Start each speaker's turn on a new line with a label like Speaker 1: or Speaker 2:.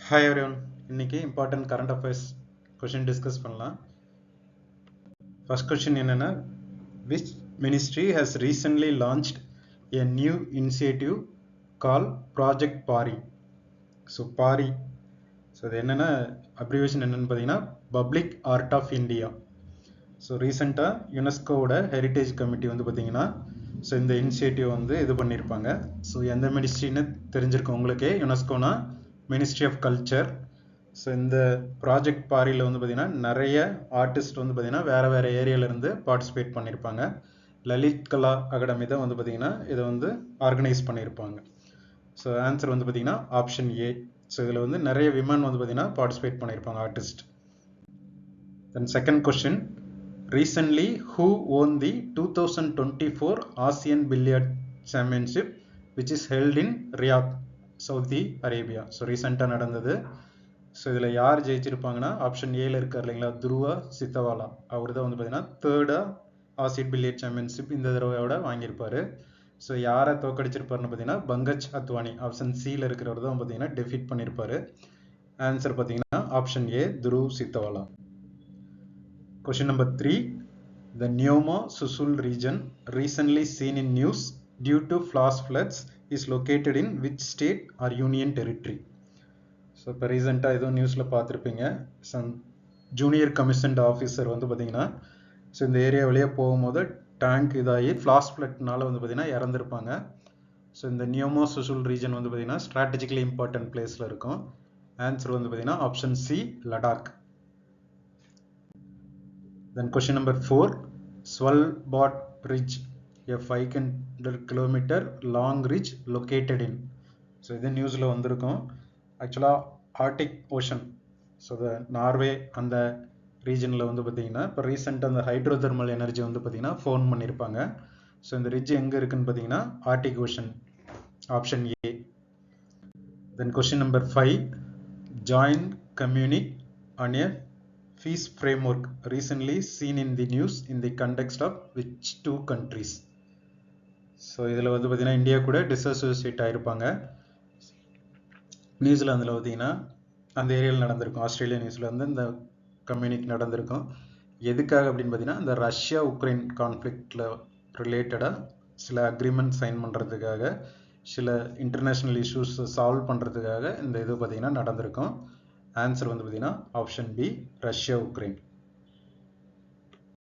Speaker 1: Hi everyone. இன்னைக்கு important current affairs question discuss பண்ணலாம். First question என்னன்னா, which ministry has recently launched a new initiative called Project PARI? So PARI, so இது என்னென்னா abbreviation என்னென்னு பார்த்தீங்கன்னா public art of India. So ரீசெண்டாக யுனெஸ்கோவோட heritage committee வந்து பார்த்தீங்கன்னா ஸோ இந்த இனிஷியேட்டிவ் வந்து இது பண்ணியிருப்பாங்க. ஸோ எந்த மினிஸ்ட்ரின்னு தெரிஞ்சிருக்கும் உங்களுக்கே, யுனெஸ்கோனா மினிஸ்ட்ரி ஆஃப் கல்ச்சர். ஸோ இந்த ப்ராஜெக்ட் பாரியில் வந்து பார்த்தீங்கன்னா நிறைய ஆர்டிஸ்ட் வந்து பார்த்தீங்கன்னா வேறு ஏரியாவிலேருந்து பார்ட்டிசிபேட் பண்ணியிருப்பாங்க. லலித் கலா அகாடமி தான் வந்து பார்த்தீங்கன்னா இதை வந்து ஆர்கனைஸ் பண்ணியிருப்பாங்க. ஸோ ஆன்சர் வந்து பார்த்தீங்கன்னா ஆப்ஷன் ஏ. ஸோ இதில் வந்து நிறைய விமன் வந்து பார்த்தீங்கன்னா பார்ட்டிசிபேட் பண்ணியிருப்பாங்க artist. Then second question, recently who won the 2024 ASEAN Billiard Championship which is held in Riyadh, Saudi Arabia? So ரீசெண்டாக நடந்தது. ஸோ இதில் யார் ஜெயிச்சிருப்பாங்கன்னா ஆப்ஷன் ஏல இருக்கார் இல்லைங்களா, துருவா சித்தவாலா. அவர் தான் வந்து பார்த்தீங்கன்னா தேர்டாக ஆசியன் பில்லியர்ட் சாம்பியன்ஷிப் இந்த தடவையோட வாங்கியிருப்பார். ஸோ யாரை தோக்கடிச்சிருப்பாருன்னு பார்த்தீங்கன்னா பங்கஜ் அத்வானி, ஆப்ஷன் சியில் இருக்கிறவர் தான் பார்த்தீங்கன்னா டெஃபீட் பண்ணியிருப்பார். ஆன்சர் பார்த்தீங்கன்னா option A, Dhruv Sitwala. Question number 3, the Neoma Susul region recently seen in news due to flash floods is located in which state or union territory? So இப்போ ரீசெண்டாக ஏதோ நியூஸில் பார்த்துருப்பீங்க, சம் ஜூனியர் கமிஷன்ட் ஆஃபீஸர் வந்து பார்த்தீங்கன்னா so இந்த area வழியாக போகும்போது டேங்க் இதாகி ஃப்ளாஷ் ஃப்ளட்னால வந்து பார்த்தீங்கன்னா இறந்துருப்பாங்க. ஸோ இந்த நியோமோ சுசுல் ரீஜன் வந்து பார்த்தீங்கன்னா ஸ்ட்ராட்டஜிக்கலி இம்பார்ட்டன்ட் பிளேஸில் இருக்கும். ஆன்சர் வந்து பார்த்தீங்கன்னா option C, Ladakh. Then question number 4, Svalbard Ridge, a 500 km long ridge located in. So இது நியூஸில் வந்திருக்கும். ஆக்சுவலாக ஆர்டிக் ஓஷன், ஸோ நார்வே அந்த ரீஜனில் வந்து பார்த்தீங்கன்னா இப்போ ரீசெண்டாக அந்த ஹைட்ரோ தெர்மல் எனர்ஜி வந்து பார்த்தீங்கன்னா ஃபோன் பண்ணியிருப்பாங்க. ஸோ இந்த ரிட்ஜ் எங்கே இருக்குன்னு பார்த்தீங்கன்னா Arctic Ocean, option A. Then question number 5, joint communique on a fees framework recently seen in the news in the context of which two countries? So இதில் வந்து பார்த்தீங்கன்னா இந்தியா கூட டிஸ்அசோசியேட் ஆகிருப்பாங்க. நியூசிலாந்தில் பார்த்தீங்கன்னா அந்த ஏரியாவில் நடந்திருக்கும், ஆஸ்திரேலியா நியூசிலாந்து இந்த கம்யூனிக் நடந்திருக்கும். எதுக்காக அப்படின்னு பார்த்தீங்கன்னா இந்த ரஷ்யா உக்ரைன் கான்ஃப்ளிக்டில் ரிலேட்டடாக சில அக்ரிமெண்ட் சைன் பண்ணுறதுக்காக, சில இன்டர்நேஷ்னல் இஷ்யூஸ் சால்வ் பண்ணுறதுக்காக இந்த இது பார்த்தீங்கன்னா நடந்திருக்கும். ஆன்சர் வந்து பார்த்தீங்கன்னா ஆப்ஷன் பி, ரஷ்யா உக்ரைன்.